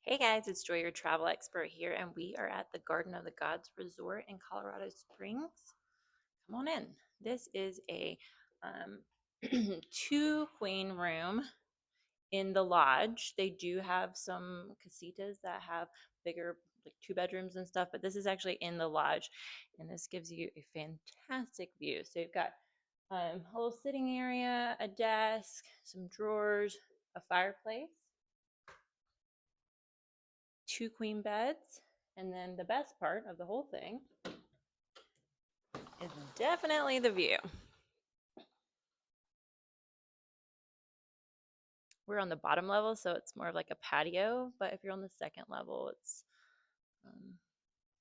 Hey guys, it's Joy, your travel expert here, and we are at the Garden of the Gods Resort in Colorado Springs. Come on in. This is a um, two queen room in the lodge. They do have some casitas that have bigger, like 2 bedrooms and stuff, but this is actually in the lodge, and this gives you a fantastic view. So you've got a little sitting area, a desk, some drawers, a fireplace, 2 queen beds, and then the best part of the whole thing is definitely the view. We're on the bottom level, so it's more of like a patio, but if you're on the second level, it's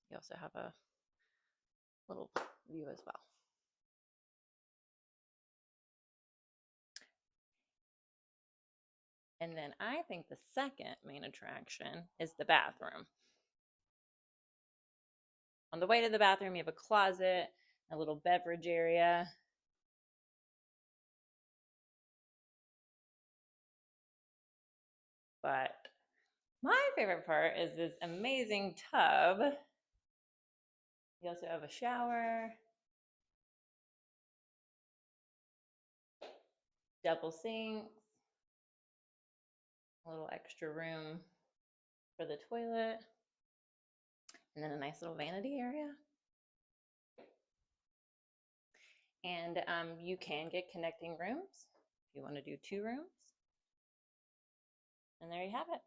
you also have a little view as well. And then I think the second main attraction is the bathroom. On the way to the bathroom, you have a closet, a little beverage area. But my favorite part is this amazing tub. You also have a shower, double sinks, a little extra room for the toilet, and then a nice little vanity area. And you can get connecting rooms if you want to do 2 rooms. And there you have it.